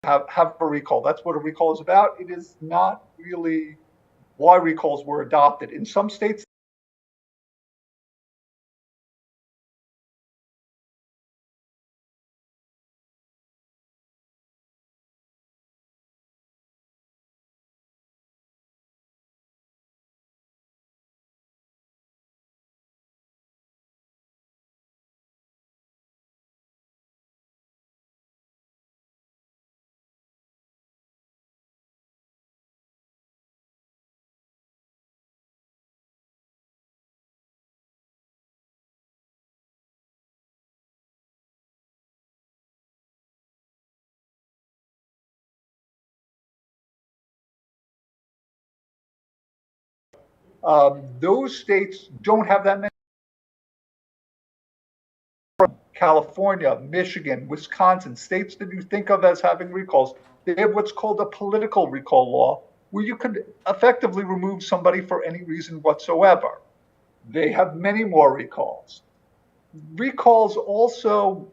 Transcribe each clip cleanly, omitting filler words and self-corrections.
have a recall. That's what a recall is about. It is not really why recalls were adopted. In some states, those states don't have that many. California, Michigan, Wisconsin, states that you think of as having recalls, they have what's called a political recall law, where you could effectively remove somebody for any reason whatsoever. They have many more recalls. Recalls also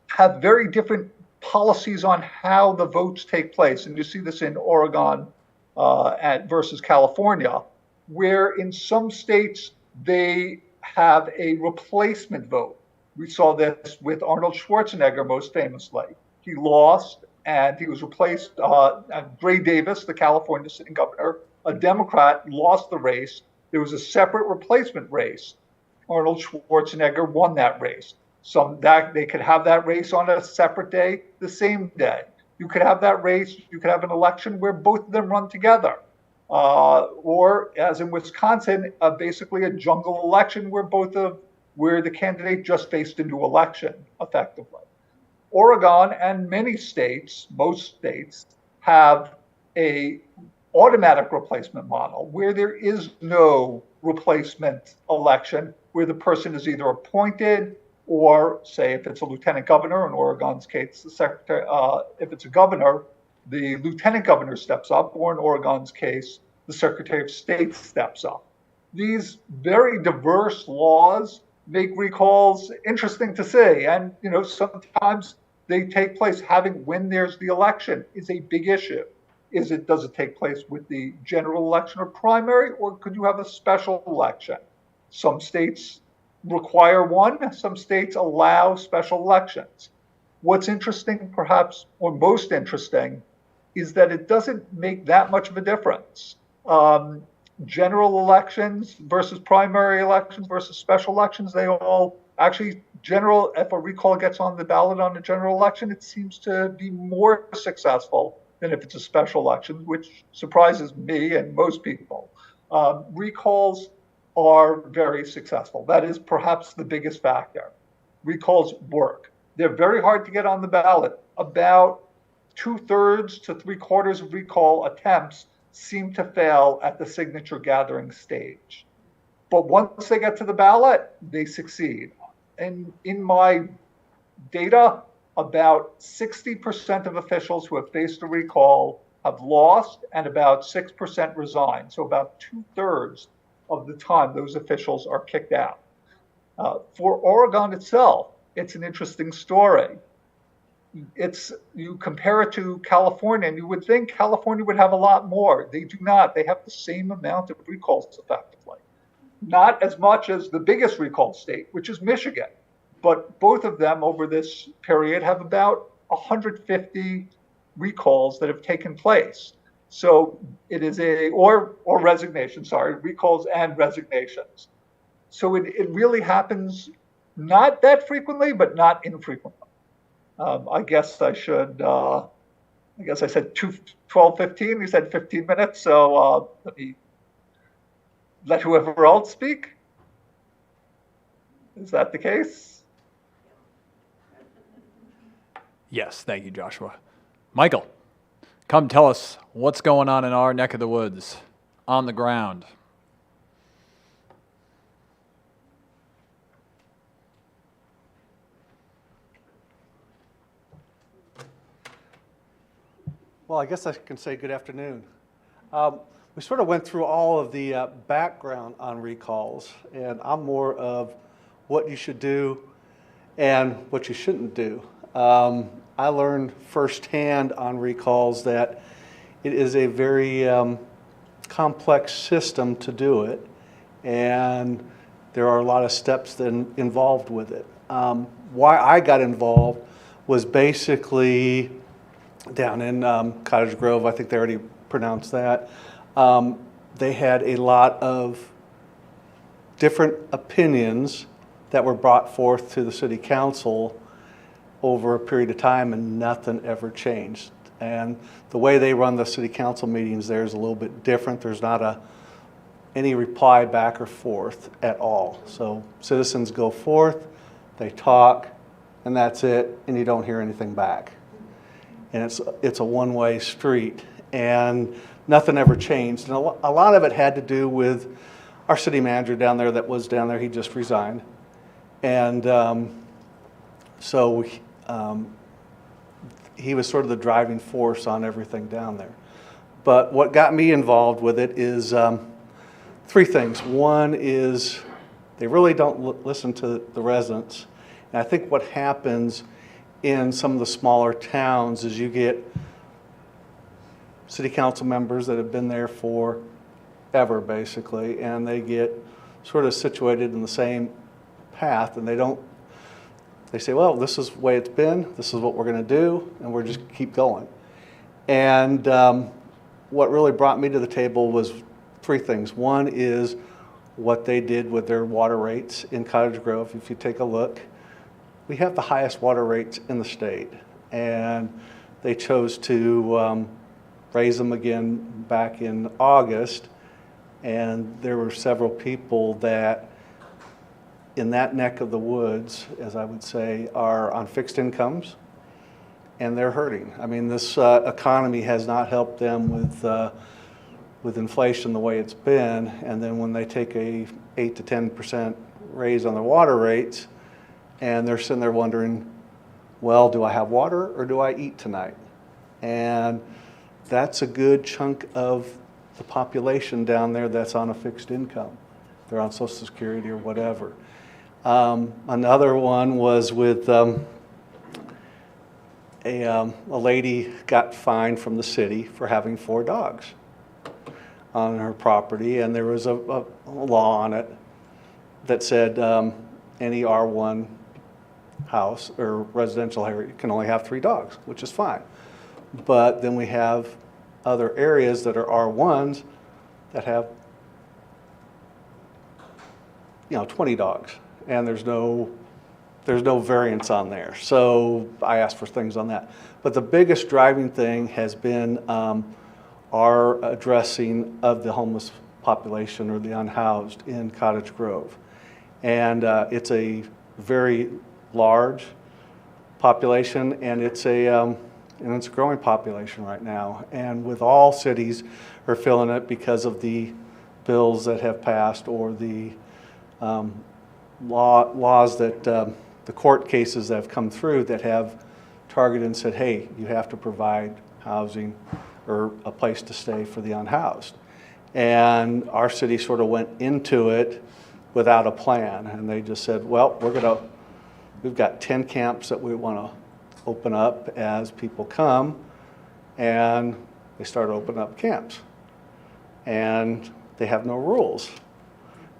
have very different policies on how the votes take place. And you see this in Oregon versus California, where in some states they have a replacement vote. We saw this with Arnold Schwarzenegger most famously. He lost and he was replaced. Gray Davis, the California sitting governor, a Democrat, lost the race. There was a separate replacement race. Arnold Schwarzenegger won that race. Some that they could have that race on a separate day, the same day. You could have that race. You could have an election where both of them run together, or as in Wisconsin, basically a jungle election where the candidate just faced a new election effectively. Oregon and many states, most states, have a automatic replacement model where there is no replacement election, where the person is either appointed or, say, if it's a lieutenant governor, in Oregon's case, the secretary, if it's a governor, the lieutenant governor steps up, or in Oregon's case, the secretary of state steps up. These very diverse laws make recalls interesting to see. And, sometimes they take place when there's the election is a big issue. Does it take place with the general election or primary, or could you have a special election? Some states require one, some states allow special elections. What's interesting, perhaps, or most interesting, is that it doesn't make that much of a difference. General elections versus primary elections versus special elections, they all actually, if a recall gets on the ballot on a general election, it seems to be more successful than if it's a special election, which surprises me and most people. Recalls are very successful. That is perhaps the biggest factor. Recalls work. They're very hard to get on the ballot. About 2/3 to 3/4 of recall attempts seem to fail at the signature gathering stage. But once they get to the ballot, they succeed. And in my data, about 60% of officials who have faced a recall have lost, and about 6% resign. So about 2/3 of the time, those officials are kicked out. For Oregon itself, it's an interesting story. You compare it to California, and you would think California would have a lot more. They do not. They have the same amount of recalls effectively. Not as much as the biggest recall state, which is Michigan. But both of them over this period have about 150 recalls that have taken place. So it is or resignation, recalls and resignations. So it really happens not that frequently, but not infrequently. I guess I should, I said 12, 15, you said 15 minutes. So let me let whoever else speak. Is that the case? Yes, thank you, Joshua. Michael, come tell us what's going on in our neck of the woods, on the ground. Well, I guess I can say good afternoon. We sort of went through all of the background on recalls, and I'm more of what you should do and what you shouldn't do. I learned firsthand on recalls that it is a very complex system to do it, and there are a lot of steps involved with it. Why I got involved was basically down in Cottage Grove. I think they already pronounced that. They had a lot of different opinions that were brought forth to the city council over a period of time, and nothing ever changed. And the way they run the city council meetings there is a little bit different. There's not any reply back or forth at all. So citizens go forth, they talk, and that's it, and you don't hear anything back. And it's a one-way street, and nothing ever changed. And a lot of it had to do with our city manager down there that was down there. He just resigned. And so he was sort of the driving force on everything down there. But what got me involved with it is three things. One is they really don't listen to the residents. And I think what happens in some of the smaller towns is you get city council members that have been there forever, basically, and they get sort of situated in the same path, and they say, well, this is the way it's been, this is what we're going to do, and we're just keep going. And what really brought me to the table was three things. One is what they did with their water rates in Cottage Grove. If you take a look, we have the highest water rates in the state, and they chose to raise them again back in August, and there were several people that in that neck of the woods, as I would say, are on fixed incomes, and they're hurting. I mean, this economy has not helped them with inflation the way it's been, and then when they take a 8 to 10% raise on their water rates, and they're sitting there wondering, well, do I have water or do I eat tonight? And that's a good chunk of the population down there that's on a fixed income. They're on Social Security or whatever. Another one was with a lady got fined from the city for having 4 dogs on her property, and there was a law on it that said any R1 house or residential area can only have 3 dogs, which is fine. But then we have other areas that are R1s that have 20 dogs, and there's no variance on there. So I asked for things on that. But the biggest driving thing has been our addressing of the homeless population or the unhoused in Cottage Grove. And it's a very large population, and it's a growing population right now. And with all cities are filling it because of the bills that have passed or the laws that the court cases that have come through that have targeted and said, hey, you have to provide housing or a place to stay for the unhoused. And our city sort of went into it without a plan, and they just said, well, we've got 10 camps that we want to open up as people come, and they started opening up camps, and they have no rules.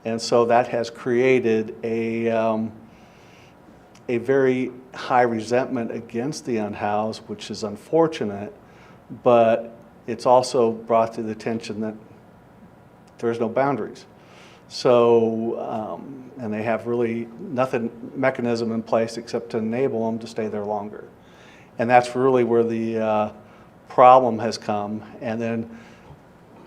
And so that has created a very high resentment against the unhoused, which is unfortunate, but it's also brought to the attention that there's no boundaries. So, and they have really mechanism in place except to enable them to stay there longer. And that's really where the problem has come. And then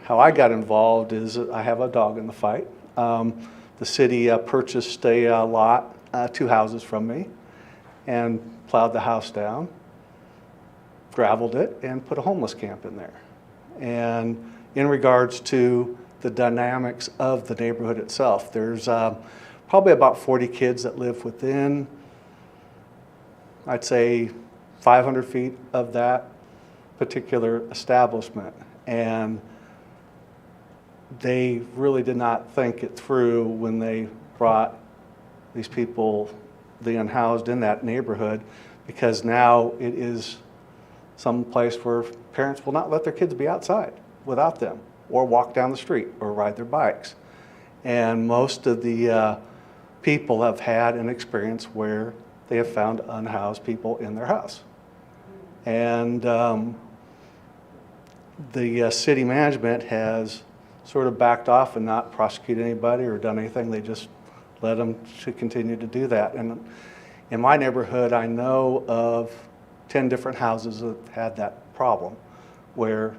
how I got involved is I have a dog in the fight. The city purchased a lot, 2 houses from me, and plowed the house down, graveled it, and put a homeless camp in there. And in regards to the dynamics of the neighborhood itself, there's probably about 40 kids that live within, I'd say, 500 feet of that particular establishment. And they really did not think it through when they brought these people, the unhoused in that neighborhood, because now it is some place where parents will not let their kids be outside without them, or walk down the street, or ride their bikes. And most of the people have had an experience where they have found unhoused people in their house. And the city management has sort of backed off and not prosecuted anybody or done anything. They just let them to continue to do that. And in my neighborhood, I know of 10 different houses that had that problem, where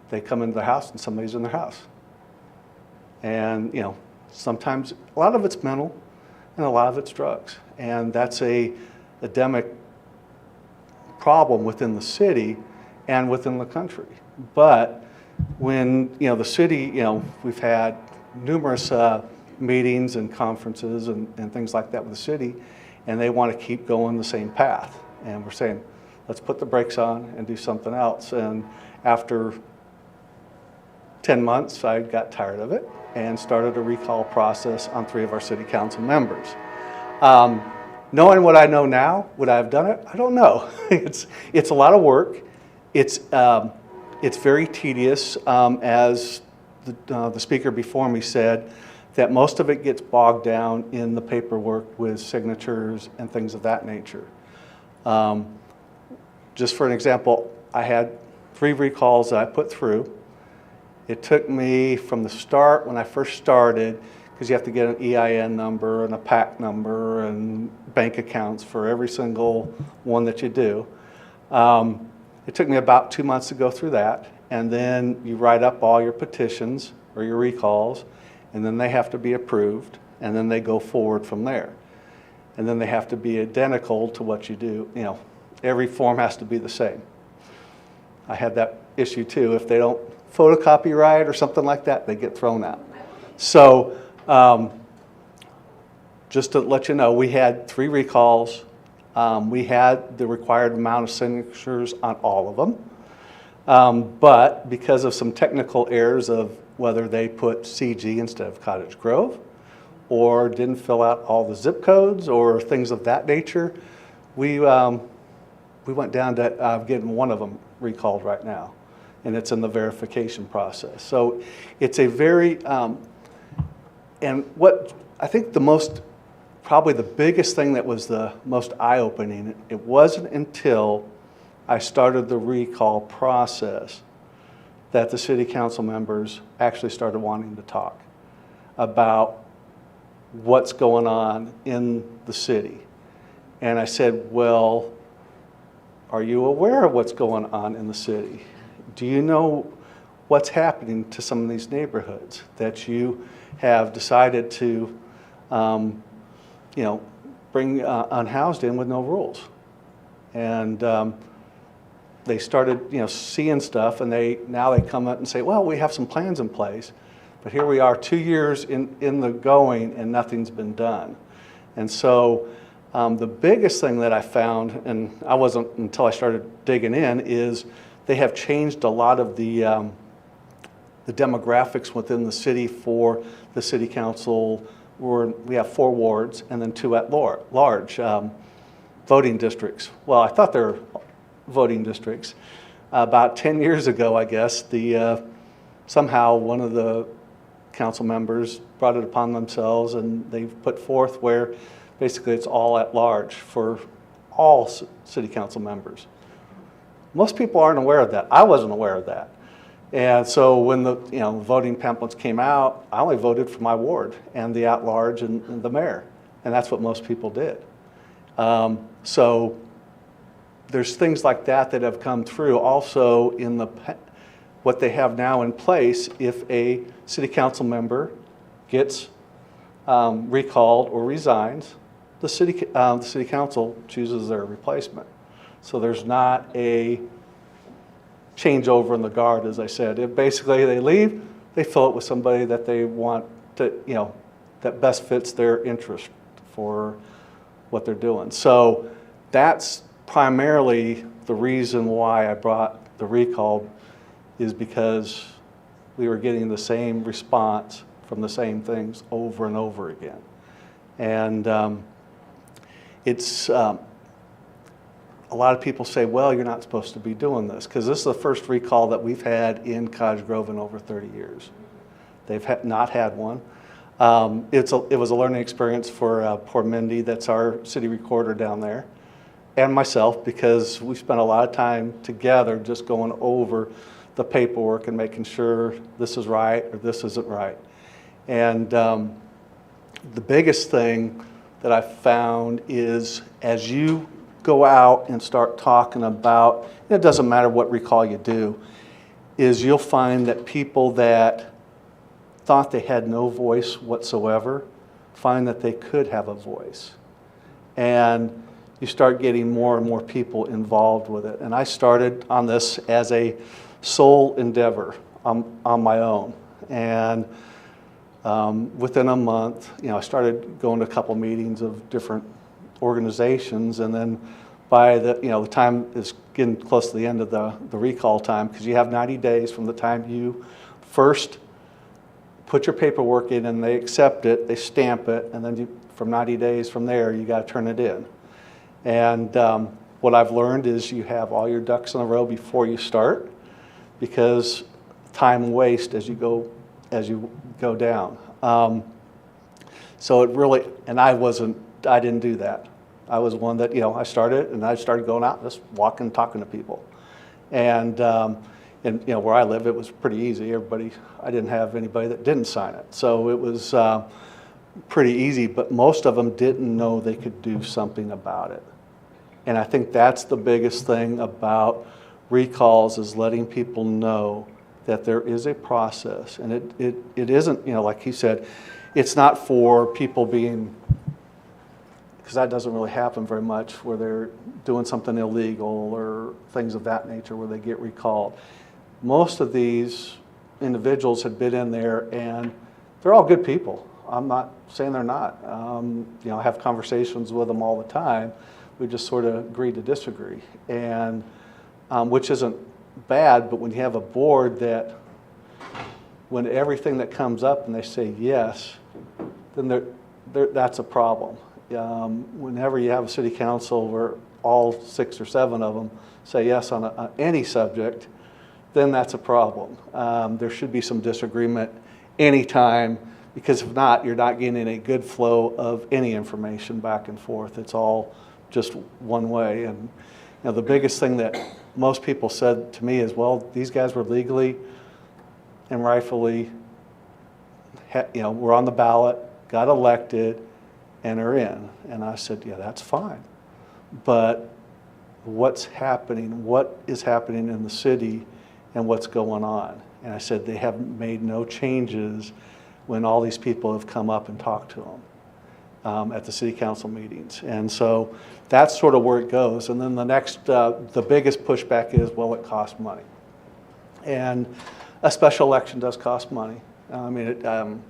they come into the house and somebody's in their house. And, you know, sometimes a lot of it's mental and a lot of it's drugs. And that's a endemic problem within the city and within the country. But when, you know, the city, you know, we've had numerous meetings and conferences and things like that with the city, and they want to keep going the same path. And we're saying, let's put the brakes on and do something else. And after 10 months, I got tired of it and started a recall process on 3 of our city council members. Knowing what I know now, would I have done it? I don't know. It's a lot of work. It's very tedious, as the speaker before me said, that most of it gets bogged down in the paperwork with signatures and things of that nature. Just for an example, I had 3 recalls that I put through. It took me from the start, when I first started, because you have to get an EIN number and a PAC number and bank accounts for every single one that you do. It took me about 2 months to go through that, and then you write up all your petitions or your recalls, and then they have to be approved, and then they go forward from there. And then they have to be identical to what you do. You know, every form has to be the same. I had that issue too. If they don't photocopy right or something like that, they get thrown out. So just to let you know, we had 3 recalls. We had the required amount of signatures on all of them. But because of some technical errors of whether they put CG instead of Cottage Grove, or didn't fill out all the zip codes or things of that nature, we went down to getting one of them recalled right now, and it's in the verification process. So it's a very, and what I think probably the biggest thing that was the most eye-opening, it wasn't until I started the recall process that the city council members actually started wanting to talk about what's going on in the city. And I said, well, are you aware of what's going on in the city? Do you know what's happening to some of these neighborhoods that you have decided to, bring unhoused in with no rules? And they started, seeing stuff, and now they come up and say, well, we have some plans in place, but here we are 2 years in the going and nothing's been done. And so the biggest thing that I found, and I wasn't until I started digging in, is they have changed a lot of the demographics within the city for the city council. We have 4 wards and then 2 at large voting districts. Well, I thought they were voting districts. About 10 years ago, I guess, somehow one of the council members brought it upon themselves, and they've put forth where basically it's all at large for all city council members. Most people aren't aware of that. I wasn't aware of that. And so when the voting pamphlets came out, I only voted for my ward and the at-large and the mayor, and that's what most people did. So there's things like that have come through. Also, in what they have now in place, if a city council member gets recalled or resigns, the city council chooses their replacement. So there's not a changeover in the guard, as I said. If basically they leave, they fill it with somebody that they want to, that best fits their interest for what they're doing. So that's primarily the reason why I brought the recall, is because we were getting the same response from the same things over and over again. And it's a lot of people say, well, you're not supposed to be doing this, because this is the first recall that we've had in Cottage Grove in over 30 years. They've not had one. It was a learning experience for poor Mindy, that's our city recorder down there, and myself, because we spent a lot of time together just going over the paperwork and making sure this is right or this isn't right. And the biggest thing that I found is, as you go out and start talking about, it doesn't matter what recall you do, is you'll find that people that thought they had no voice whatsoever find that they could have a voice. And you start getting more and more people involved with it. And I started on this as a sole endeavor on my own. And within a month, I started going to a couple meetings of different organizations, and then by the time is getting close to the end of the recall time, because you have 90 days from the time you first put your paperwork in and they accept it, they stamp it, and then from 90 days from there, you got to turn it in. And what I've learned is you have all your ducks in a row before you start, because time waste as you go down. So it really, and I didn't do that. I was one that, I started and I started going out, just walking, talking to people. And where I live, it was pretty easy. I didn't have anybody that didn't sign it. So it was pretty easy, but most of them didn't know they could do something about it. And I think that's the biggest thing about recalls, is letting people know that there is a process. And it isn't, like he said, it's not for people being, because that doesn't really happen very much, where they're doing something illegal or things of that nature where they get recalled. Most of these individuals had been in there, and they're all good people. I'm not saying they're not. I have conversations with them all the time. We just sort of agree to disagree, and which isn't bad, but when you have a board that, when everything that comes up and they say yes, then that's a problem. Whenever you have a city council where all 6 or 7 of them say yes on any subject, then that's a problem. There should be some disagreement anytime, because if not, you're not getting a good flow of any information back and forth. It's all just one way. And the biggest thing that most people said to me is, well, these guys were legally and rightfully, were on the ballot, got elected, and are in. And I said, yeah, that's fine. But what's happening? What is happening in the city, and what's going on? And I said, they have made no changes when all these people have come up and talked to them at the city council meetings. And so that's sort of where it goes. And then the next, the biggest pushback is, well, it costs money. And a special election does cost money. I mean,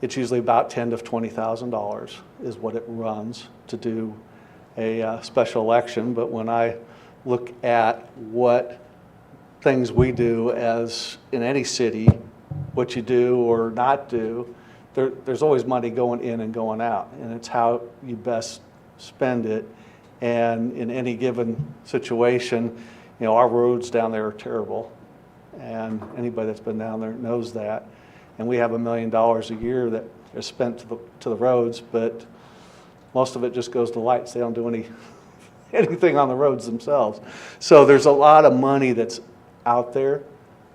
it's usually about $10,000 to $20,000 is what it runs to do a special election. But when I look at what things we do as in any city, what you do or not do, there's always money going in and going out, and it's how you best spend it. And in any given situation, our roads down there are terrible, and anybody that's been down there knows that. And we have $1 million a year that is spent to the roads, but most of it just goes to lights. They don't do anything on the roads themselves. So there's a lot of money that's out there,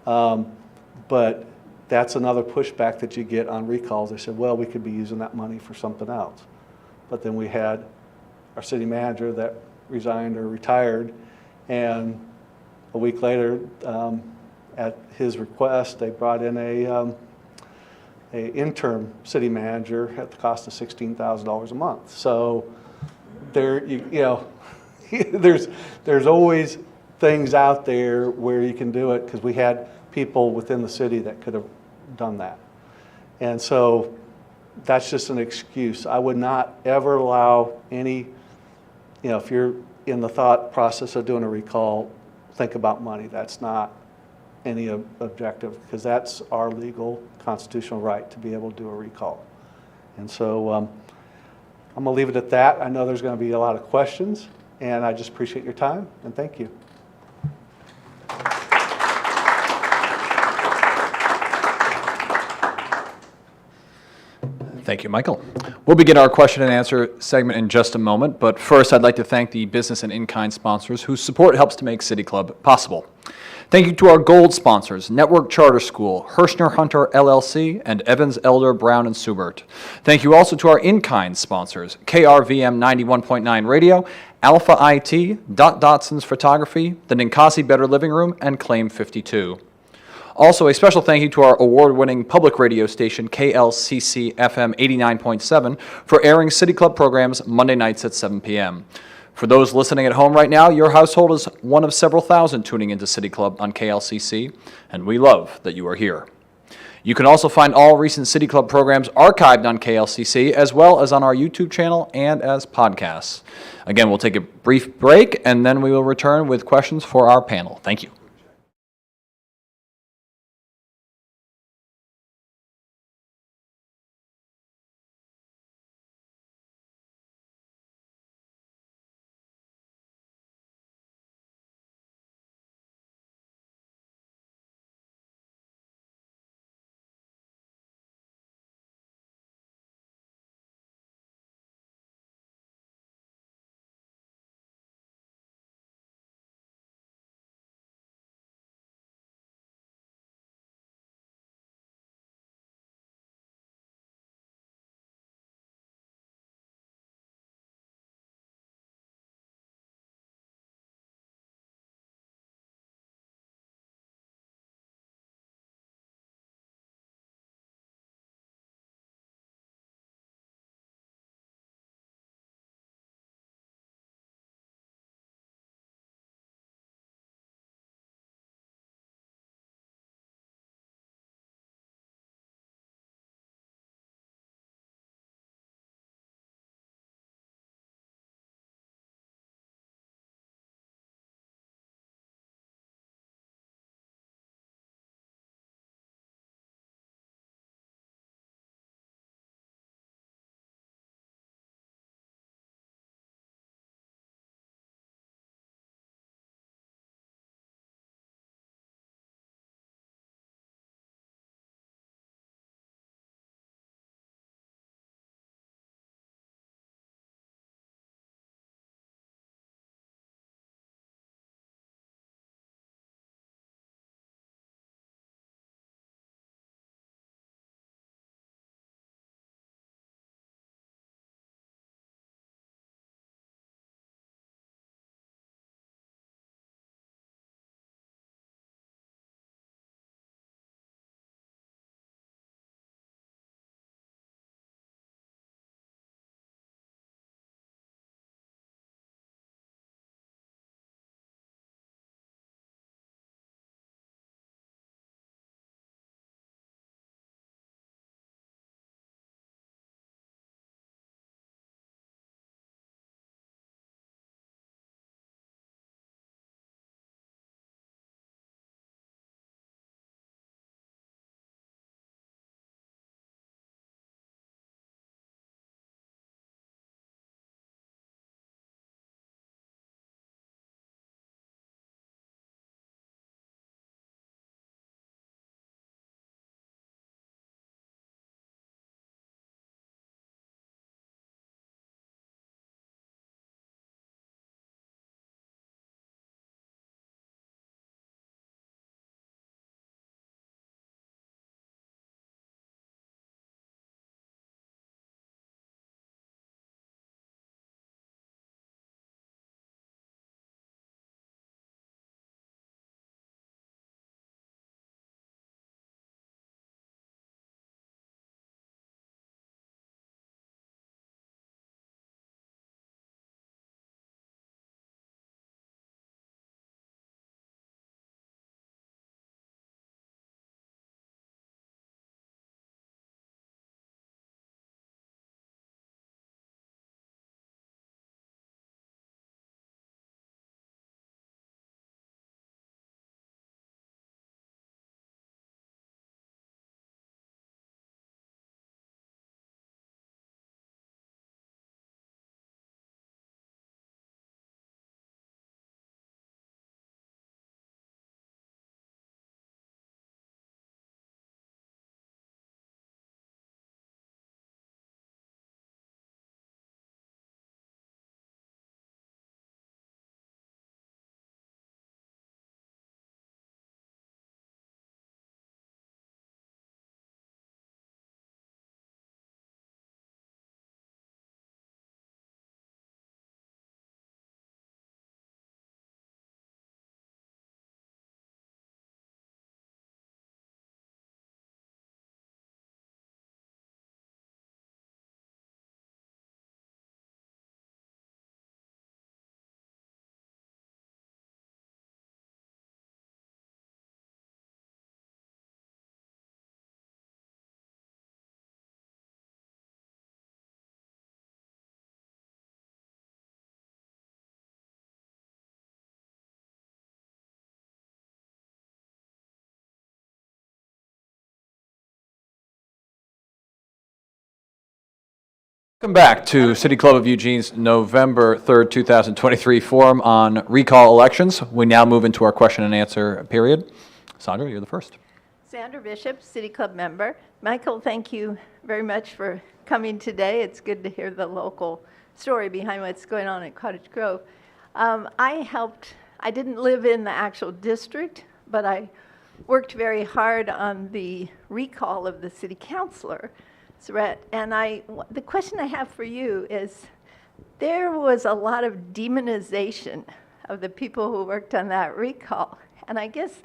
but that's another pushback that you get on recalls. They said, well, we could be using that money for something else. But then we had our city manager that resigned or retired, and a week later, at his request, they brought in a interim city manager at the cost of $16,000 a month. So there, there's always things out there where you can do it, because we had people within the city that could have done that. And so that's just an excuse. I would not ever allow any, if you're in the thought process of doing a recall, think about money. That's not any objective, because that's our legal constitutional right to be able to do a recall. And so I'm going to leave it at that. I know there's going to be a lot of questions, And I just appreciate your time, and thank you. Thank you, Michael. We'll begin our question and answer segment in just a moment, but first I'd like to thank the business and in-kind sponsors whose support helps to make City Club possible. Thank you to our gold sponsors, Network Charter School, Hirschner Hunter LLC, and Evans Elder Brown and Subert. Thank you also to our in-kind sponsors, KRVM 91.9 Radio, Alpha IT, Dotson's Photography, the Ninkasi Better Living Room, and Claim 52. Also, a special thank you to our award-winning public radio station, KLCC FM 89.7, for airing City Club programs Monday nights at 7 p.m. For those listening at home right now, your household is one of several thousand tuning into City Club on KLCC, and we love that you are here. You can also find all recent City Club programs archived on KLCC, as well as on our YouTube channel and as podcasts. Again, we'll take a brief break, and then we will return with questions for our panel. Thank you. Welcome back to City Club of Eugene's November 3rd, 2023 forum on recall elections. We now move into our question and answer period. Sandra, you're the first. Sandra Bishop, City Club member. Michael, thank you very much for coming today. It's good to hear the local story behind what's going on at Cottage Grove. I didn't live in the actual district, but I worked very hard on the recall of the city councilor, Surratt. And the question I have for you is, there was a lot of demonization of the people who worked on that recall. And I guess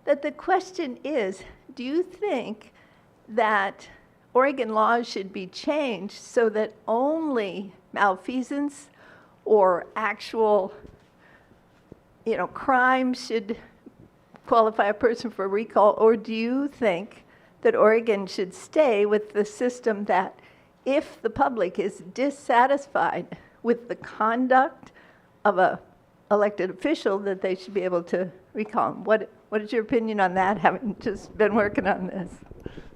that the question is, do you think that Oregon laws should be changed so that only malfeasance or actual, crime should qualify a person for recall? Or do you think that Oregon should stay with the system that if the public is dissatisfied with the conduct of a elected official, that they should be able to recall him? What is your opinion on that, having just been working on this?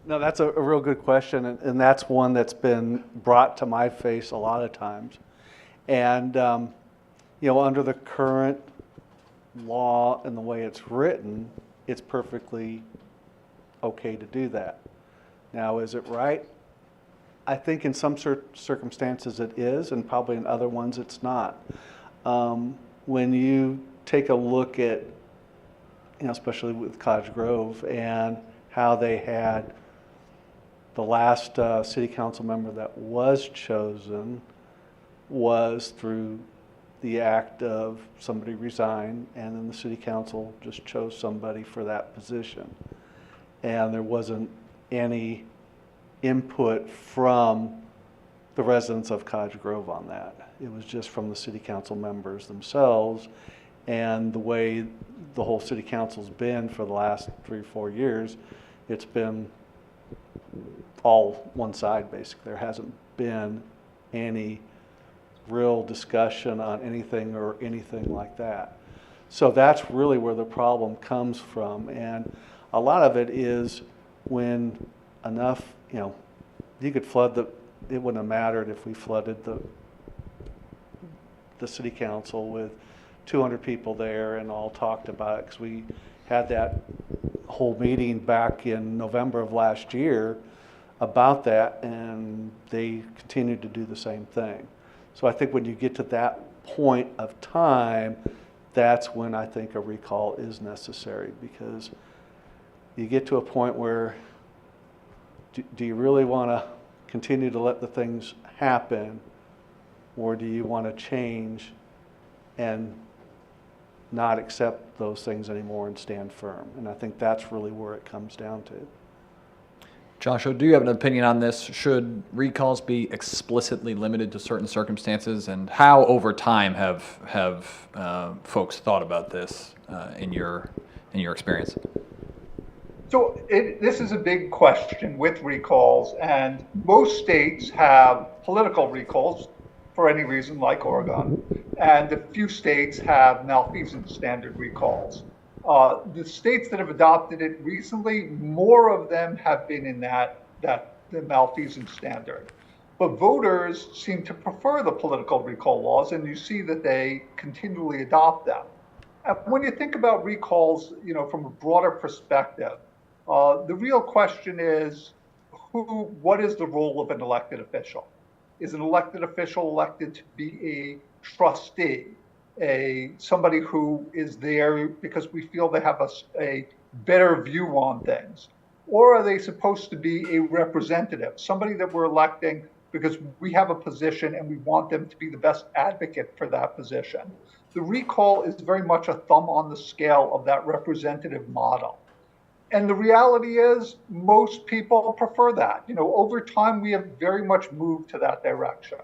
No, that's a real good question, and that's one that's been brought to my face a lot of times. And, under the current law and the way it's written, it's perfectly okay to do that. Now, is it right? I think in some circumstances it is, and probably in other ones it's not. When you take a look at, especially with Cottage Grove and how they had the last city council member that was chosen was through the act of somebody resigned, and then the city council just chose somebody for that position. And there wasn't any input from the residents of Cottage Grove on that. It was just from the city council members themselves. And the way the whole city council's been for the last 3 or 4 years, it's been all one side, basically. There hasn't been any real discussion on anything or anything like that. So that's really where the problem comes from. And a lot of it is when enough, you could flood it wouldn't have mattered if we flooded the city council with 200 people there and all talked about it, because we had that whole meeting back in November of last year about that, and they continued to do the same thing. So I think when you get to that point of time, that's when I think a recall is necessary, because you get to a point where do you really want to continue to let the things happen, or do you want to change and not accept those things anymore and stand firm? And I think that's really where it comes down to. Joshua, do you have an opinion on this? Should recalls be explicitly limited to certain circumstances, and how over time have folks thought about this in your experience? So this is a big question with recalls, and most states have political recalls for any reason, like Oregon, and a few states have malfeasance standard recalls. The states that have adopted it recently, more of them have been in the malfeasance standard. But voters seem to prefer the political recall laws, and you see that they continually adopt them. And when you think about recalls, from a broader perspective, the real question is, what is the role of an elected official? Is an elected official elected to be a trustee, somebody who is there because we feel they have a better view on things? Or are they supposed to be a representative, somebody that we're electing because we have a position and we want them to be the best advocate for that position? The recall is very much a thumb on the scale of that representative model. And the reality is most people prefer that. Over time, we have very much moved to that direction.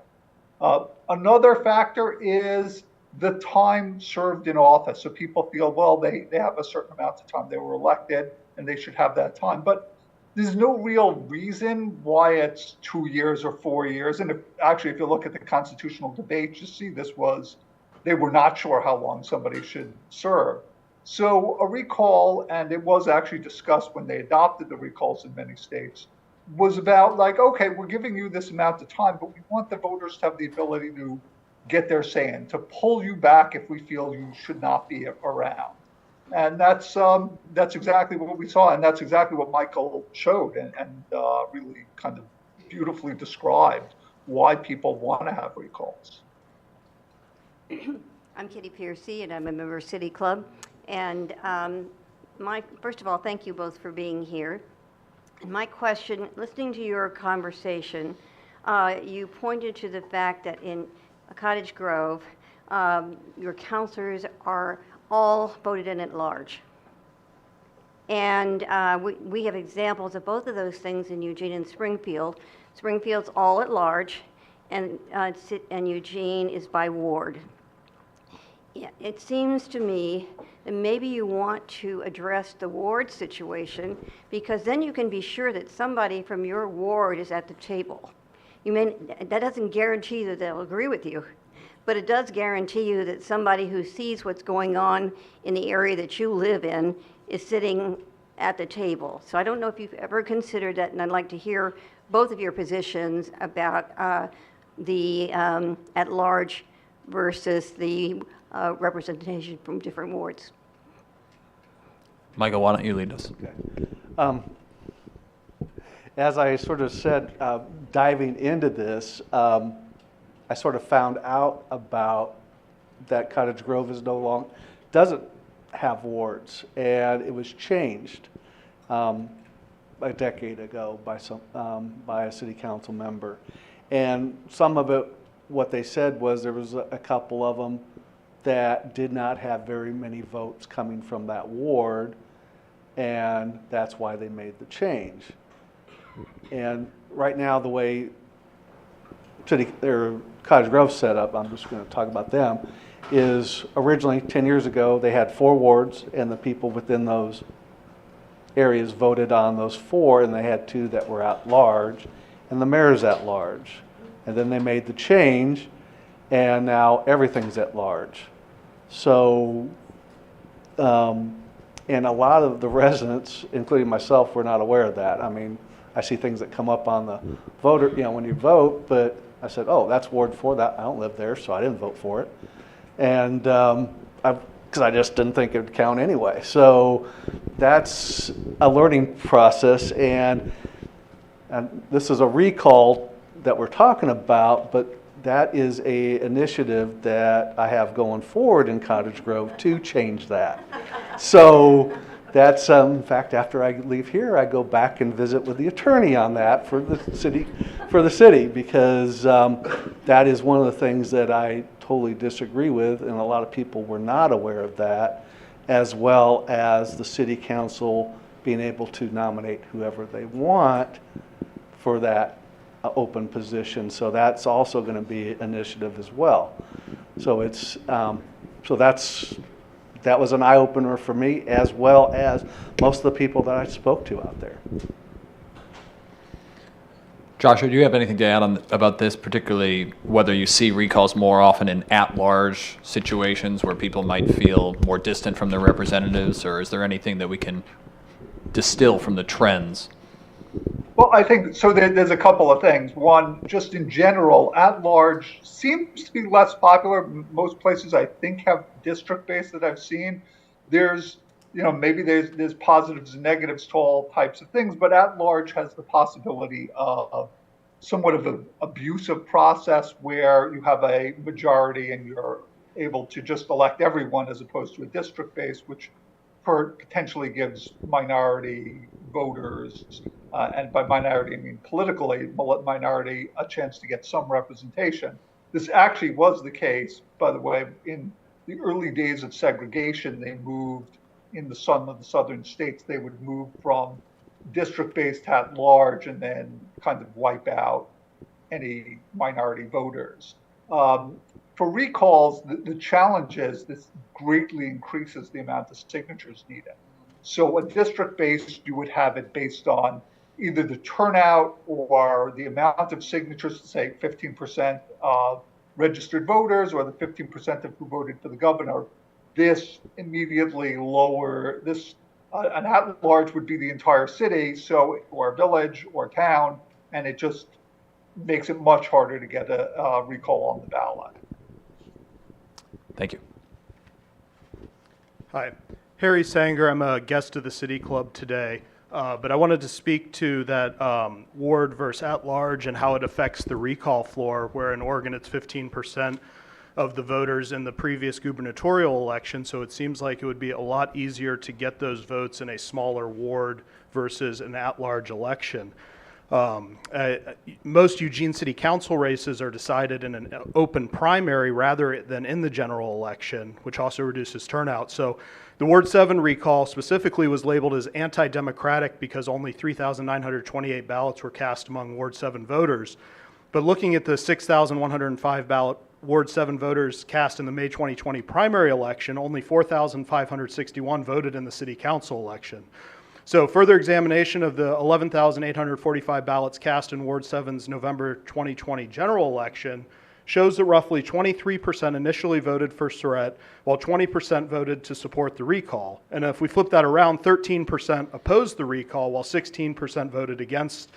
Another factor is the time served in office. So people feel, well, they have a certain amount of time. They were elected and they should have that time. But there's no real reason why it's 2 years or 4 years. And if you look at the constitutional debate, you see they were not sure how long somebody should serve. So a recall, and it was actually discussed when they adopted the recalls in many states, was about like, okay, we're giving you this amount of time, but we want the voters to have the ability to get their say in, to pull you back if we feel you should not be around. And that's exactly what we saw, and that's exactly what Michael showed, and really kind of beautifully described why people want to have recalls. I'm Kitty Piercy, and I'm a member of City Club. And first of all, thank you both for being here. And my question, listening to your conversation, you pointed to the fact that in Cottage Grove, your counselors are all voted in at large. And we have examples of both of those things in Eugene and Springfield. Springfield's all at large, and Eugene is by ward. Yeah, it seems to me that maybe you want to address the ward situation, because then you can be sure that somebody from your ward is at the table. That doesn't guarantee that they'll agree with you, but it does guarantee you that somebody who sees what's going on in the area that you live in is sitting at the table. So I don't know if you've ever considered that, and I'd like to hear both of your positions about the at-large versus the representation from different wards. Michael, why don't you lead us? Okay. As I sort of said, diving into this, I sort of found out about that Cottage Grove doesn't have wards, and it was changed a decade ago by a city council member. And some of it, what they said was there was a couple of them that did not have very many votes coming from that ward, and that's why they made the change. And right now, the way Cottage Grove's set up, I'm just going to talk about them, is originally 10 years ago they had 4 wards, and the people within those areas voted on those 4, and they had 2 that were at large, and the mayor's at large. And then they made the change, and now everything's at large. So, and a lot of the residents, including myself, were not aware of that. I mean, I see things that come up on the voter, when you vote, but I said, oh, that's Ward 4, that I don't live there, so I didn't vote for it. And because I just didn't think it would count anyway. So that's a learning process, and this is a recall that we're talking about, but that is a initiative that I have going forward in Cottage Grove to change that. So that's, in fact, after I leave here, I go back and visit with the attorney on that for the city, because that is one of the things that I totally disagree with, and a lot of people were not aware of that, as well as the city council being able to nominate whoever they want for that open position. So that's also going to be an initiative as well. So it's that was an eye-opener for me, as well as most of the people that I spoke to out there. Joshua, do you have anything to add about this, particularly whether you see recalls more often in at-large situations where people might feel more distant from their representatives, or is there anything that we can distill from the trends? Well, I think so. There's a couple of things. One, just in general, at large seems to be less popular. Most places, I think, have district-based that I've seen. There's, maybe there's positives and negatives to all types of things, but at large has the possibility of somewhat of an abusive process where you have a majority and you're able to just elect everyone as opposed to a district-based, which potentially gives minority voters, and by minority I mean politically minority, a chance to get some representation. This actually was the case, by the way, in the early days of segregation. They moved in some of the southern states, they would move from district-based at large and then kind of wipe out any minority voters. For recalls, the challenge is this greatly increases the amount of signatures needed. So a district-based, you would have it based on either the turnout or the amount of signatures, say 15% of registered voters or the 15% of who voted for the governor. This An at-large would be the entire city, so or village or town, and it just makes it much harder to get a recall on the ballot. Thank you. Hi, Harry Sanger. I'm a guest of the City Club today, but I wanted to speak to that ward versus at-large and how it affects the recall floor, where in Oregon it's 15% of the voters in the previous gubernatorial election, so it seems like it would be a lot easier to get those votes in a smaller ward versus an at-large election. Most Eugene City Council races are decided in an open primary rather than in the general election, which also reduces turnout. So the Ward 7 recall specifically was labeled as anti-democratic because only 3,928 ballots were cast among Ward 7 voters. But looking at the 6,105 ballot Ward 7 voters cast in the May 2020 primary election, only 4,561 voted in the City Council election. So further examination of the 11,845 ballots cast in Ward 7's November 2020 general election shows that roughly 23% initially voted for Surratt, while 20% voted to support the recall. And if we flip that around, 13% opposed the recall, while 16% voted against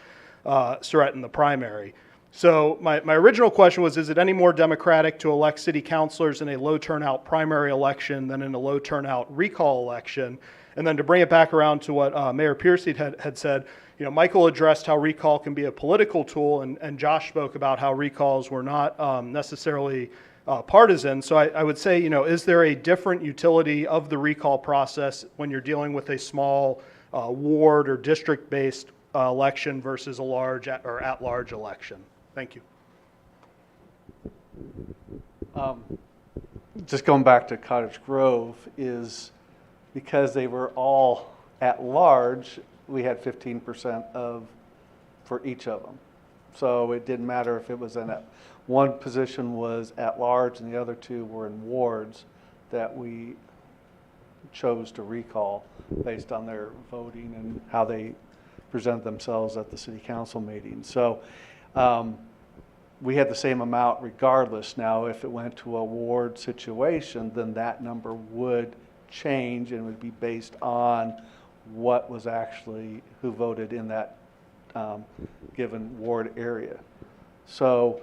Surratt in the primary. So my original question was, is it any more democratic to elect city councilors in a low turnout primary election than in a low turnout recall election? And then to bring it back around to what Mayor Piercy had said, you know, Michael addressed how recall can be a political tool, and Josh spoke about how recalls were not necessarily partisan. So I would say, you know, is there a different utility of the recall process when you're dealing with a small ward or district-based election versus a large or at-large election? Thank you. Just going back to Cottage Grove is because they were all at large, we had 15% for each of them. So it didn't matter if it was one position was at large and the other two were in wards that we chose to recall based on their voting and how they presented themselves at the city council meeting. So we had the same amount regardless. Now, if it went to a ward situation, then that number would change and would be based on what was actually who voted in that given ward area. So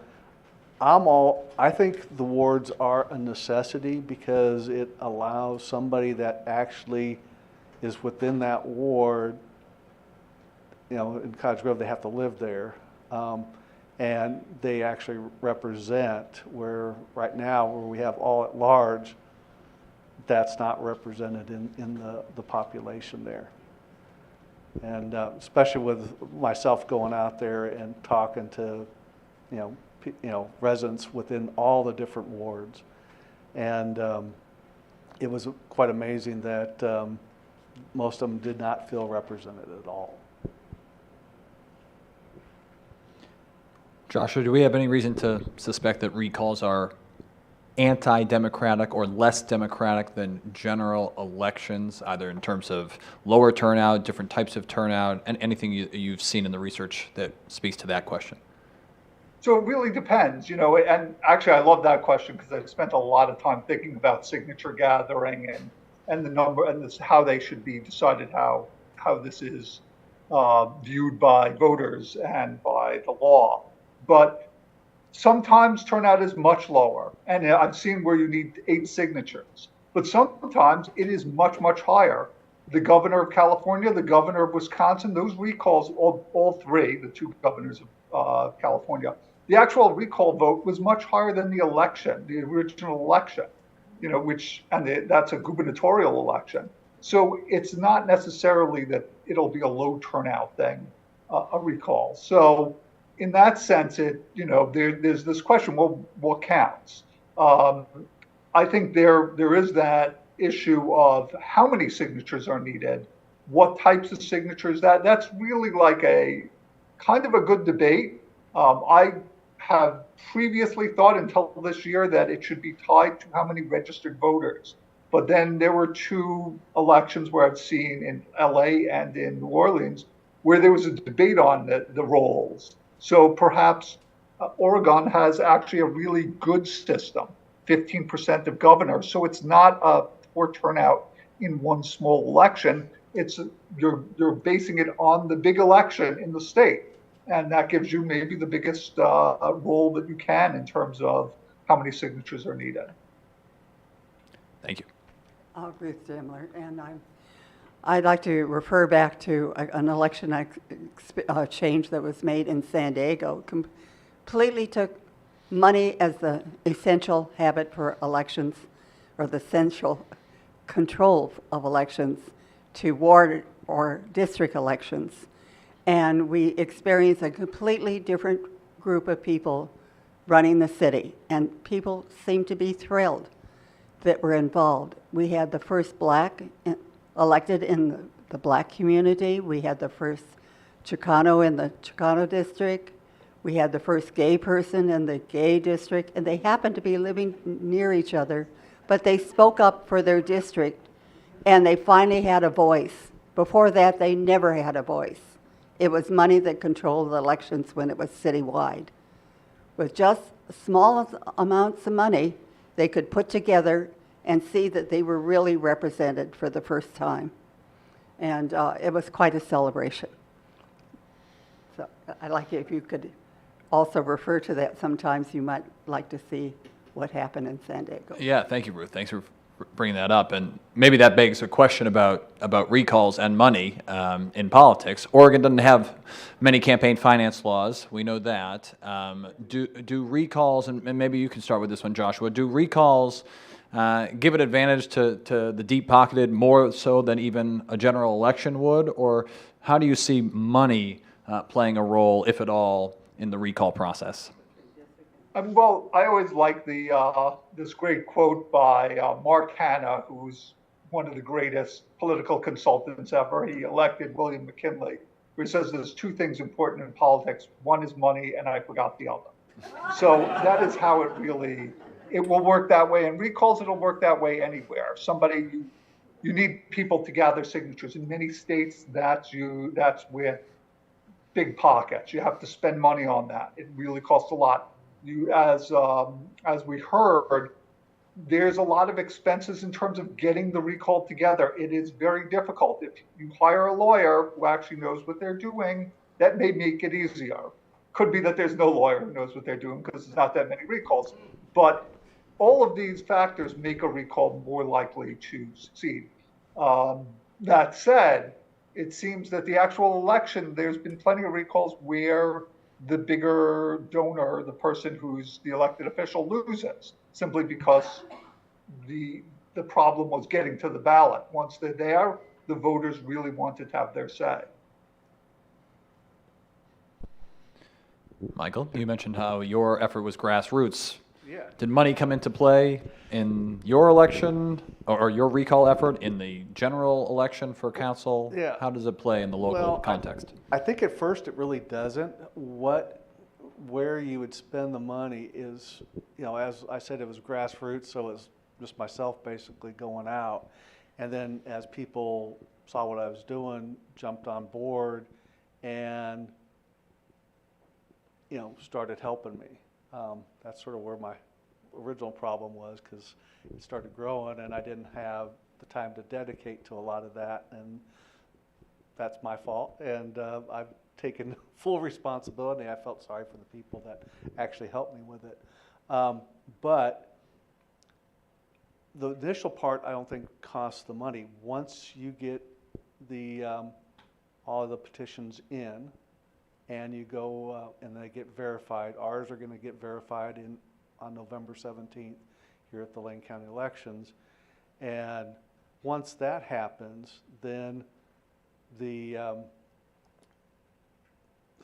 I think the wards are a necessity because it allows somebody that actually is within that ward, you know, in Cottage Grove, they have to live there. And they actually represent where right now where we have all at large, that's not represented in the population there. And especially with myself going out there and talking to, you know, residents within all the different wards. And it was quite amazing that most of them did not feel represented at all. Joshua, do we have any reason to suspect that recalls are anti-democratic or less democratic than general elections, either in terms of lower turnout, different types of turnout, and anything you've seen in the research that speaks to that question? So it really depends, you know, and actually I love that question because I've spent a lot of time thinking about signature gathering and the number and this, how they should be decided, how this is viewed by voters and by the law. But sometimes turnout is much lower, and I've seen where you need 8 signatures. But sometimes it is much, much higher. The governor of California, the governor of Wisconsin, those recalls, all three, the 2 governors of California, the actual recall vote was much higher than the election, the original election, you know, that's a gubernatorial election. So it's not necessarily that it'll be a low turnout thing, a recall. So in that sense, there's this question, well, what counts? I think there is that issue of how many signatures are needed, what types of signatures, that's really like a kind of a good debate. I have previously thought until this year that it should be tied to how many registered voters. But then there were 2 elections where I've seen in LA and in New Orleans where there was a debate on the rolls. So perhaps Oregon has actually a really good system, 15% of governors. So it's not a poor turnout in one small election. it's you're basing it on the big election in the state, and that gives you maybe the biggest role that you can in terms of how many signatures are needed. Thank you. Ruth Demler, and I'd like to refer back to an election change that was made in San Diego. Completely took money as the essential habit for elections, or the essential control of elections, to ward or district elections. And we experienced a completely different group of people running the city, and people seemed to be thrilled that were involved. We had the first black elected in the black community. We had the first Chicano in the Chicano district. We had the first gay person in the gay district, and they happened to be living near each other, but they spoke up for their district, and they finally had a voice. Before that, they never had a voice. It was money that controlled the elections when it was citywide. With just small amounts of money, they could put together and see that they were really represented for the first time. And it was quite a celebration. So I'd like it if you could also refer to that. Sometimes you might like to see what happened in San Diego. Yeah, thank you, Ruth. Thanks for bringing that up. And maybe that begs a question about recalls and money in politics. Oregon doesn't have many campaign finance laws. We know that. Do recalls, and maybe you can start with this one, Joshua, do recalls give an advantage to the deep-pocketed more so than even a general election would? Or how do you see money playing a role, if at all, in the recall process? Well, I always like this great quote by Mark Hanna, who's one of the greatest political consultants ever. He elected William McKinley, where he says there's two things important in politics. One is money, and I forgot the other. So that is how it will work that way. And recalls, it'll work that way anywhere. You need people to gather signatures. In many states, that's with big pockets. You have to spend money on that. It really costs a lot. As we heard, there's a lot of expenses in terms of getting the recall together. It is very difficult. If you hire a lawyer who actually knows what they're doing, that may make it easier. Could be that there's no lawyer who knows what they're doing because there's not that many recalls. But all of these factors make a recall more likely to succeed. That said, it seems that the actual election, there's been plenty of recalls where the bigger donor, the person who's the elected official, loses simply because the problem was getting to the ballot. Once they're there, the voters really wanted to have their say. Michael, you mentioned how your effort was grassroots. Yeah. Did money come into play in your election or your recall effort in the general election for council? Yeah. How does it play in the local context? I think at first it really doesn't. Where you would spend the money is, as I said, it was grassroots, so it was just myself basically going out. And then as people saw what I was doing, jumped on board and, started helping me. That's sort of where my original problem was, because it started growing and I didn't have the time to dedicate to a lot of that, and that's my fault. And I've taken full responsibility. I felt sorry for the people that actually helped me with it. But the initial part, I don't think costs the money. Once you get all of the petitions in, and you go and they get verified. Ours are going to get verified on November 17th here at the Lane County elections. And once that happens, then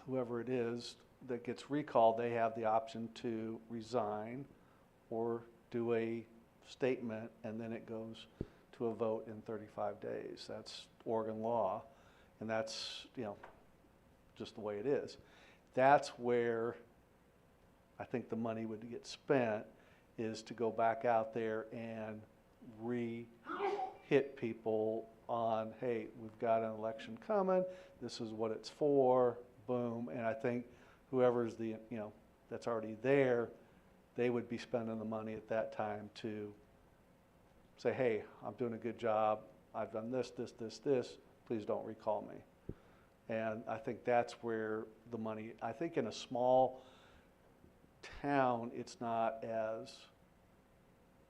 whoever it is that gets recalled, they have the option to resign or do a statement, and then it goes to a vote in 35 days. That's Oregon law, and that's, just the way it is. That's where I think the money would get spent, is to go back out there and hit people on, hey, we've got an election coming, this is what it's for, boom. And I think whoever's that's already there, they would be spending the money at that time to say, hey, I'm doing a good job, I've done this, please don't recall me. And I think that's where the money, I think in a small town, it's not as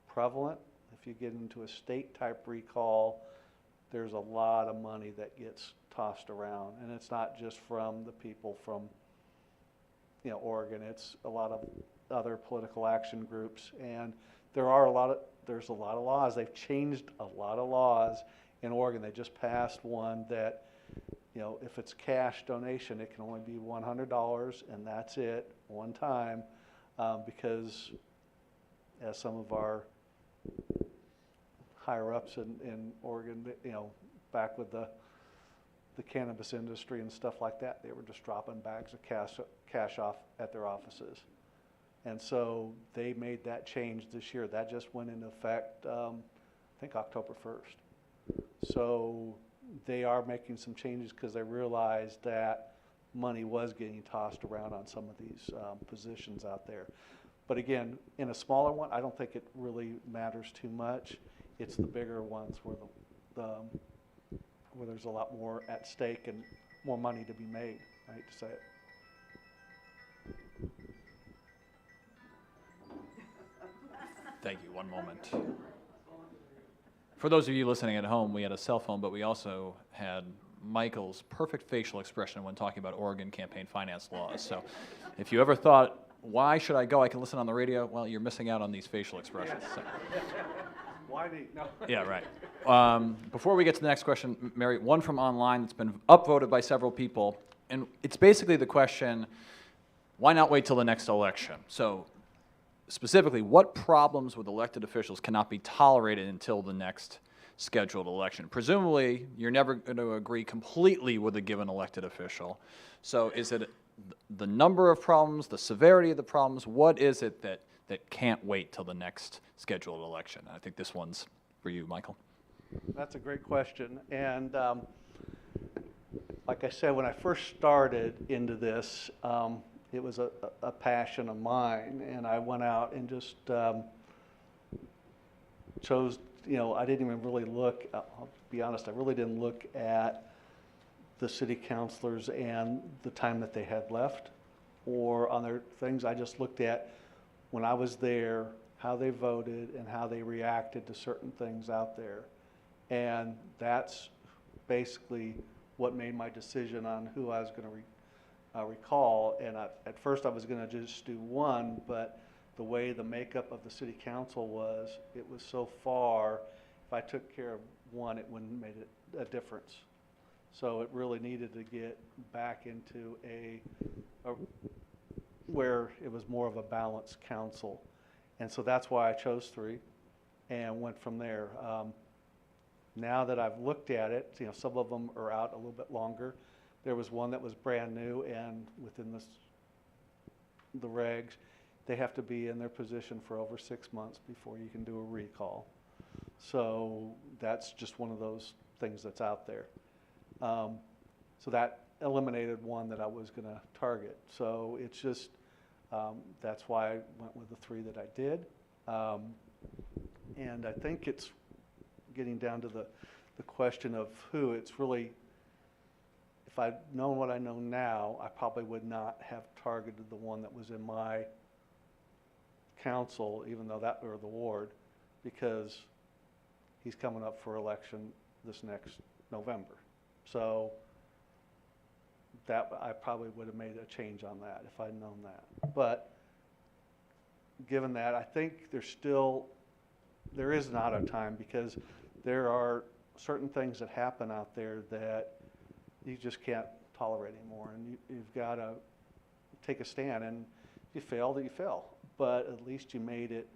prevalent. If you get into a state-type recall, there's a lot of money that gets tossed around. And it's not just from the people from, Oregon. It's a lot of other political action groups. And there's a lot of laws. They've changed a lot of laws in Oregon. They just passed one that, if it's cash donation, it can only be $100, and that's it, one time, because as some of our higher-ups in Oregon, back with the cannabis industry and stuff like that, they were just dropping bags of cash off at their offices. And so they made that change this year. That just went into effect, I think, October 1st. So they are making some changes because they realized that money was getting tossed around on some of these positions out there. But again, in a smaller one, I don't think it really matters too much. It's the bigger ones where where there's a lot more at stake and more money to be made. I hate to say it. Thank you. One moment. For those of you listening at home, we had a cell phone, but we also had Michael's perfect facial expression when talking about Oregon campaign finance laws. So if you ever thought, why should I go? I can listen on the radio. Well, you're missing out on these facial expressions. So. Why no? Yeah, right. Before we get to the next question, Mary, one from online that's been upvoted by several people, and it's basically the question, why not wait till the next election? So specifically, what problems with elected officials cannot be tolerated until the next scheduled election? Presumably, you're never going to agree completely with a given elected official. So is it the number of problems, the severity of the problems? What is it that can't wait till the next scheduled election? I think this one's for you, Michael. That's a great question. And like I said, when I first started into this, it was a passion of mine, and I went out and just chose, I didn't even really look, I'll be honest, I really didn't look at the city councilors and the time that they had left or on their things. I just looked at, when I was there, how they voted and how they reacted to certain things out there. And that's basically what made my decision on who I was going to recall. And at first I was going to just do one, but the way the makeup of the city council was, it was so far, if I took care of one, it wouldn't have made a difference. So it really needed to get back into where it was more of a balanced council. And so that's why I chose 3 and went from there. Now that I've looked at it, some of them are out a little bit longer. There was one that was brand new, and within the regs, they have to be in their position for over 6 months before you can do a recall. So that's just one of those things that's out there. So that eliminated one that I was going to target. So it's just, that's why I went with the 3 that I did. And I think it's getting down to the question of who. It's really, if I'd known what I know now, I probably would not have targeted the one that was in my council, even though that were the ward, because he's coming up for election this next November. So that I probably would have made a change on that if I'd known that. But given that, I think there is not a time, because there are certain things that happen out there that you just can't tolerate anymore, and you've got to take a stand. And if you fail, you fail, but at least you made it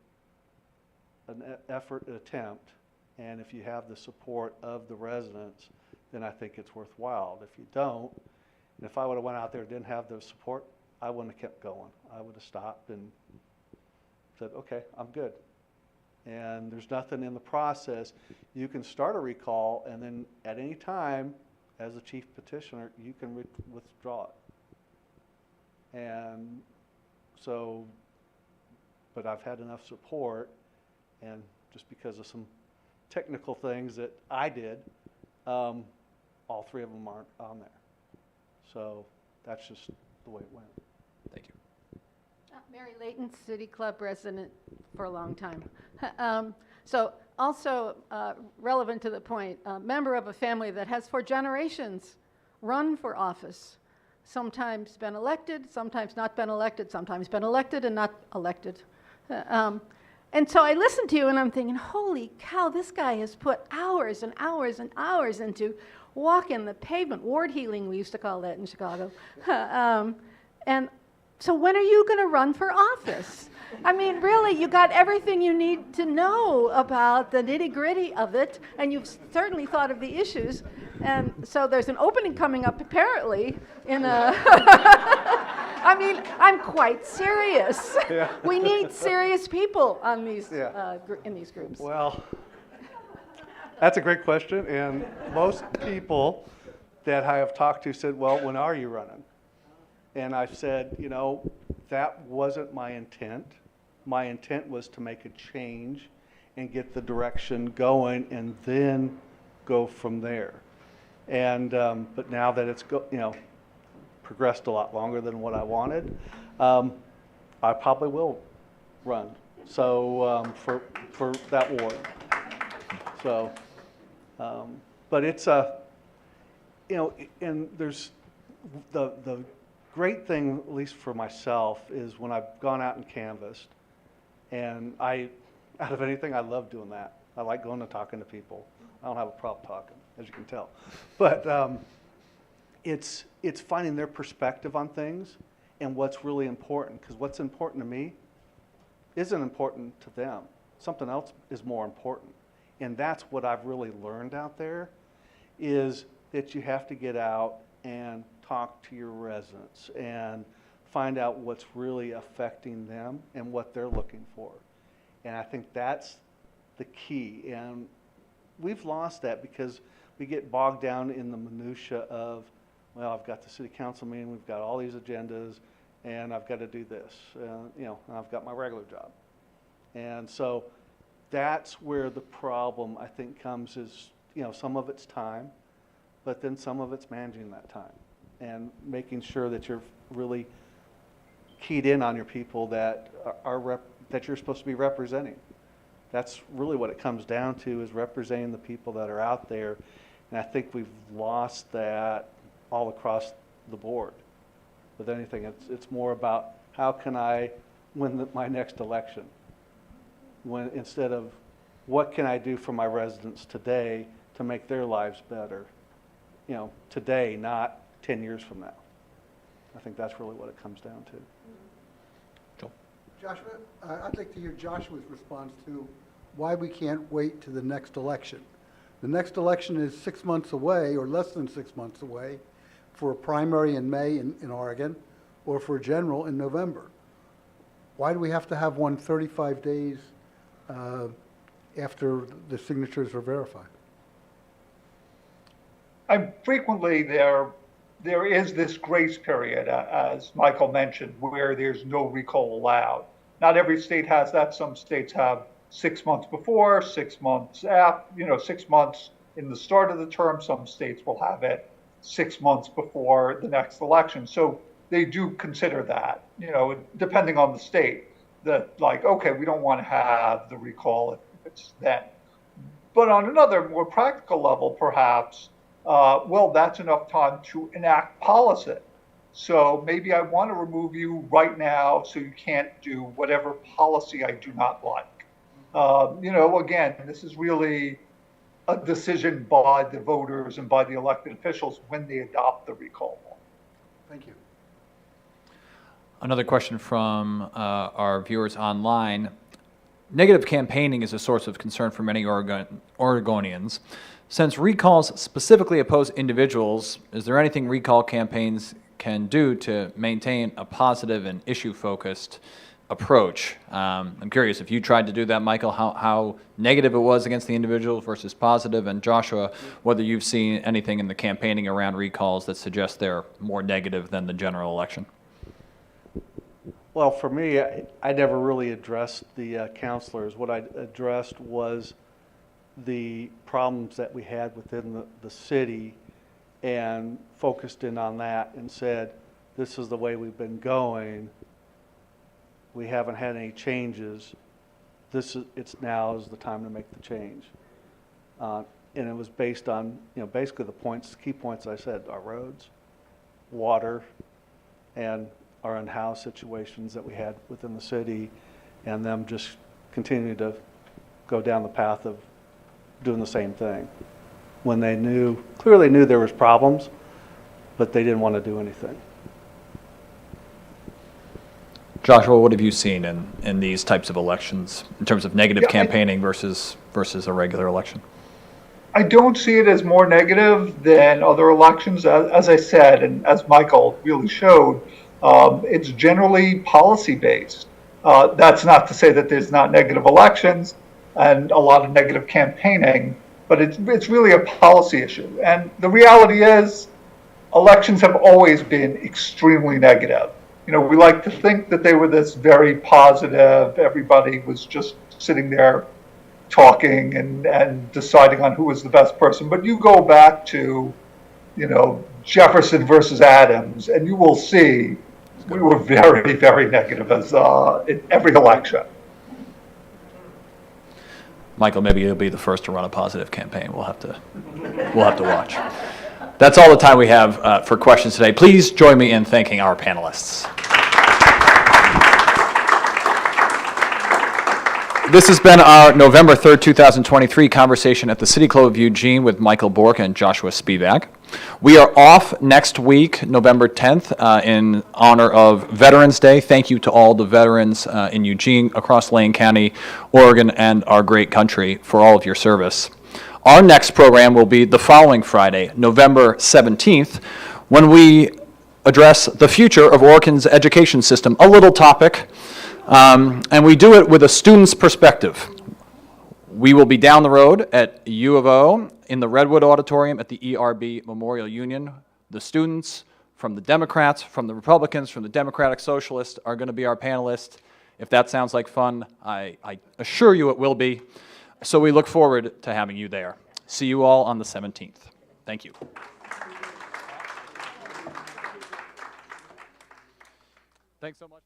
an effort, an attempt, and if you have the support of the residents, then I think it's worthwhile. If you don't, and if I would have went out there and didn't have the support, I wouldn't have kept going. I would have stopped and said, okay, I'm good. And there's nothing in the process. You can start a recall, and then at any time, as the chief petitioner, you can withdraw it. And so, but I've had enough support, and just because of some technical things that I did, all three of them aren't on there. So that's just the way it went. Thank you. Mary Layton, City Club resident for a long time. So also relevant to the point, a member of a family that has for generations run for office, sometimes been elected, sometimes not been elected, sometimes been elected and not elected. And so I listen to you and I'm thinking, holy cow, this guy has put hours and hours and hours into walking the pavement, ward healing, we used to call that in Chicago. And so when are you going to run for office? I mean, really, you got everything you need to know about the nitty-gritty of it, and you've certainly thought of the issues. And so there's an opening coming up, apparently, in a... I mean, I'm quite serious. Yeah. We need serious people on these, Yeah. in these groups. Well, that's a great question, and most people that I have talked to said, well, when are you running? And I said, you know, that wasn't my intent. My intent was to make a change and get the direction going and then go from there. And, but now that it's, progressed a lot longer than what I wanted, I probably will run. So, for that ward. So, but it's and there's the great thing, at least for myself, is when I've gone out and canvassed, and out of anything, I love doing that. I like going and talking to people. I don't have a problem talking, as you can tell. But it's finding their perspective on things and what's really important, because what's important to me isn't important to them. Something else is more important. And that's what I've really learned out there, is that you have to get out and talk to your residents and find out what's really affecting them and what they're looking for. And I think that's the key. And we've lost that because we get bogged down in the minutia of, well, I've got the city council meeting, we've got all these agendas, and I've got to do this, and I've got my regular job. And so that's where the problem, I think, comes is, some of it's time, but then some of it's managing that time and making sure that you're really keyed in on your people that that you're supposed to be representing. That's really what it comes down to, is representing the people that are out there. And I think we've lost that all across the board. With anything, it's more about how can I win my next election, instead of what can I do for my residents today to make their lives better, today, not 10 years from now. I think that's really what it comes down to. Joel? Joshua, I'd like to hear Joshua's response to why we can't wait to the next election. The next election is 6 months away, or less than 6 months away, for a primary in May in Oregon, or for a general in November. Why do we have to have one 35 days after the signatures are verified? Frequently there is this grace period, as Michael mentioned, where there's no recall allowed. Not every state has that. Some states have 6 months before, 6 months after, 6 months in the start of the term. Some states will have it 6 months before the next election. So they do consider that, depending on the state, that okay, we don't want to have the recall if it's then. But on another more practical level, perhaps, that's enough time to enact policy. So maybe I want to remove you right now so you can't do whatever policy I do not like. Again, this is really a decision by the voters and by the elected officials when they adopt the recall law. Thank you. Another question from our viewers online. Negative campaigning is a source of concern for many Oregonians. Since recalls specifically oppose individuals, is there anything recall campaigns can do to maintain a positive and issue-focused approach? I'm curious if you tried to do that, Michael, how negative it was against the individual versus positive, and Joshua, whether you've seen anything in the campaigning around recalls that suggests they're more negative than the general election. Well, for me, I never really addressed the counselors. What I addressed was the problems that we had within the city and focused in on that and said, this is the way we've been going. We haven't had any changes. It's now is the time to make the change. And it was based on, basically the key points I said, our roads, water, and our in-house situations that we had within the city, and them just continue to go down the path of doing the same thing. When they clearly knew there was problems, but they didn't want to do anything. Joshua, what have you seen in these types of elections in terms of negative Yeah, campaigning versus a regular election? I don't see it as more negative than other elections. As I said, and as Michael really showed, it's generally policy-based. That's not to say that there's not negative elections and a lot of negative campaigning, but it's really a policy issue. And the reality is, elections have always been extremely negative. We like to think that they were this very positive, everybody was just sitting there talking and deciding on who was the best person. But you go back to, Jefferson versus Adams, and you will see we were very, very negative as in every election. Michael, maybe you'll be the first to run a positive campaign. We'll have to watch. That's all the time we have for questions today. Please join me in thanking our panelists. This has been our November 3rd, 2023 conversation at the City Club of Eugene with Michael Bork and Joshua Spivak. We are off next week, November 10th, in honor of Veterans Day. Thank you to all the veterans in Eugene, across Lane County, Oregon, and our great country for all of your service. Our next program will be the following Friday, November 17th, when we address the future of Oregon's education system, a little topic. And we do it with a student's perspective. We will be down the road at U of O in the Redwood Auditorium at the ERB Memorial Union. The students from the Democrats, from the Republicans, from the Democratic Socialists are going to be our panelists. If that sounds like fun, I assure you it will be. So we look forward to having you there. See you all on the 17th. Thank you. Thanks so much.